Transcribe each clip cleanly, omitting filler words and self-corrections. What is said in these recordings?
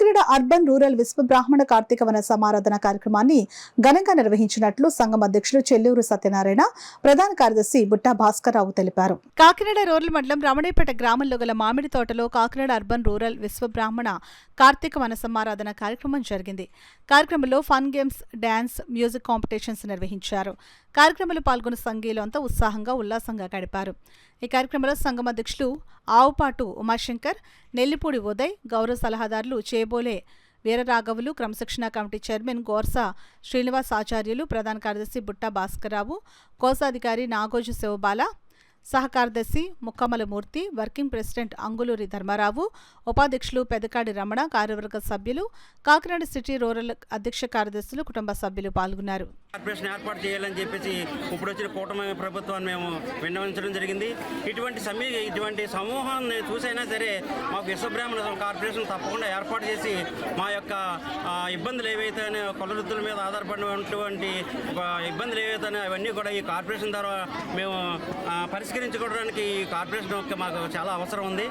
Kakinada urban rural విశ్వ బ్రాహ్మణ కార్తీక వన సమారాధన కార్యక్రమాన్ని ఘనంగా నిర్వహించినట్లు సంఘం అధ్యక్షులు చెల్లూరు సత్యనారాయణ, ప్రధాన కార్యదర్శి బుట్టా భాస్కర్రావు తెలిపారు. కాకినాడ రూరల్ మండలం రమణేపేట గ్రామంలో గల మామిడి తోటలో కాకినాడ అర్బన్ రూరల్ విశ్వ బ్రాహ్మణ కార్తీక వన సమారాధన కార్యక్రమం జరిగింది. కార్యక్రమంలో fun games, dance, music competitions నిర్వహించారు. కార్యక్రమంలో పాల్గొన్న సంఘీయులు అంతా ఉత్సాహంగా ఉల్లాసంగా గడిపారు. ఈ కార్యక్రమంలో సంఘం అధ్యక్షులు ఆవుపాటు ఉమాశంకర్, నెల్లిపూడి ఉదయ్, గౌరవ సలహాదారులు చేబోలే వీరరాఘవులు, క్రమశిక్షణ కమిటీ చైర్మన్ గోర్సా శ్రీనివాస్ ఆచార్యులు, ప్రధాన కార్యదర్శి బుట్టా భాస్కర్రావు, కోశాధికారి నాగోజు శివబాల, సహకార్యదర్శి ముక్కమల మూర్తి, వర్కింగ్ ప్రెసిడెంట్ అంగులూరి ధర్మారావు, ఉపాధ్యక్షులు పెదకాడి రమణ, కార్యవర్గ సభ్యులు, కాకినాడ సిటీ రూరల్ అధ్యక్ష కార్యదర్శులు, కుటుంబ సభ్యులు పాల్గొన్నారు. కార్పొరేషన్ ఏర్పాటు చేయాలని చెప్పేసి ఇప్పుడు వచ్చిన కూటమి ప్రభుత్వాన్ని మేము విన్నవించడం జరిగింది. ఇటువంటి సమూహాన్ని చూసైనా సరే మాకు విశ్వబ్రాహ్మణ కార్పొరేషన్ తప్పకుండా ఏర్పాటు చేసి మా యొక్క ఇబ్బందులు ఏవైతే కుల వృత్తుల మీద ఆధారపడినటువంటి ఇబ్బందులు ఏవైతే అవన్నీ కూడా ఈ కార్పొరేషన్ ద్వారా మేము పరిష్కరించుకోవడానికి ఈ కార్పొరేషన్ మాకు చాలా అవసరం ఉంది.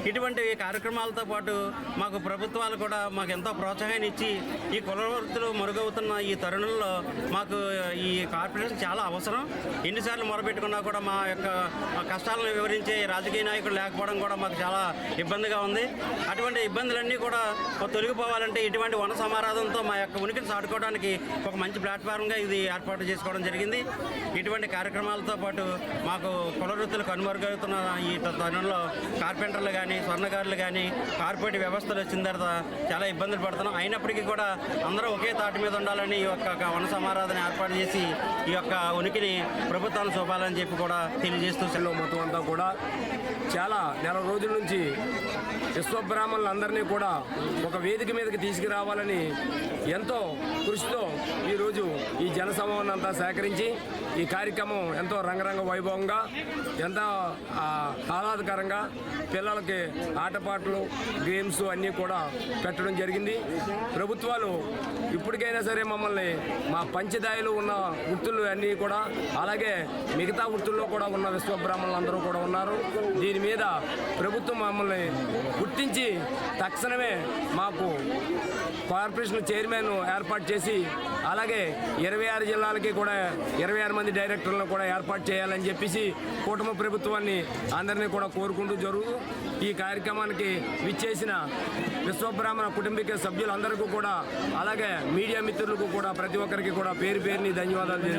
ఇటువంటి కార్యక్రమాలతో పాటు మాకు ప్రభుత్వాలు కూడా మాకు ఎంతో ప్రోత్సాహాన్ని ఇచ్చి ఈ కుల వృత్తులు మరుగవుతున్న ఈ తరుణంలో మాకు ఈ కార్పొరేషన్ చాలా అవసరం. ఎన్నిసార్లు మొరపెట్టుకున్నా కూడా మా యొక్క కష్టాలను వివరించే రాజకీయ నాయకులు లేకపోవడం కూడా మాకు చాలా ఇబ్బందిగా ఉంది. అటువంటి ఇబ్బందులన్నీ కూడా తొలగిపోవాలంటే ఇటువంటి వన సమారాధనతో మా యొక్క ఉనికిని చాటుకోవడానికి ఒక మంచి ప్లాట్ఫామ్గా ఇది ఏర్పాటు చేసుకోవడం జరిగింది. ఇటువంటి కార్యక్రమాలతో పాటు మాకు కుల వృత్తులు కనుమరుగవుతున్న ఈ తరుణంలో కార్పెంటర్లు కానీ, స్వర్ణకారులు కానీ, కార్పొరేట్ వ్యవస్థలు వచ్చిన తర్వాత చాలా ఇబ్బందులు పడుతున్నాం. అయినప్పటికీ కూడా అందరూ ఒకే తాటి మీద ఉండాలని ఈ యొక్క వన సమారాధన ఏర్పాటు చేసి ఈ యొక్క ఉనికిని ప్రభుత్వాన్ని చూపాలని చెప్పి కూడా తెలియజేస్తూ మొత్తం అంతా కూడా చాలా నెల రోజుల నుంచి విశ్వబ్రాహ్మణులందరినీ కూడా ఒక వేదిక మీదకి తీసుకురావాలని ఎంతో కృషితో ఈరోజు ఈ జనసమూహాన్ని అంతా సేకరించి ఈ కార్యక్రమం ఎంతో రంగరంగ వైభవంగా, ఎంతో ఆహ్లాదకరంగా పిల్లలకి ఆటపాటలు, గేమ్స్ అన్నీ కూడా పెట్టడం జరిగింది. ప్రభుత్వాలు ఇప్పటికైనా సరే మమ్మల్ని మా పంచదాయిలో ఉన్న వృత్తులు అన్నీ కూడా, అలాగే మిగతా వృత్తుల్లో కూడా ఉన్న విశ్వబ్రాహ్మణులు అందరూ కూడా ఉన్నారు. దీని మీద ప్రభుత్వం మమ్మల్ని గుర్తించి తక్షణమే మాకు కార్పొరేషన్ చైర్మన్ ఏర్పాటు చేసి, అలాగే 26 జిల్లాలకి కూడా 26 మంది డైరెక్టర్లను కూడా ఏర్పాటు చేయాలని చెప్పేసి కూటమి ప్రభుత్వాన్ని అందరినీ కూడా కోరుకుంటూ జరుగుతూ ఈ కార్యక్రమానికి విచ్చేసిన విశ్వబ్రాహ్మణ కుటుంబీక సభ్యులందరికీ కూడా, అలాగే మీడియా మిత్రులకు కూడా ప్రతి ఒక్కరికి కూడా పేరు పేరుని ధన్యవాదాలు.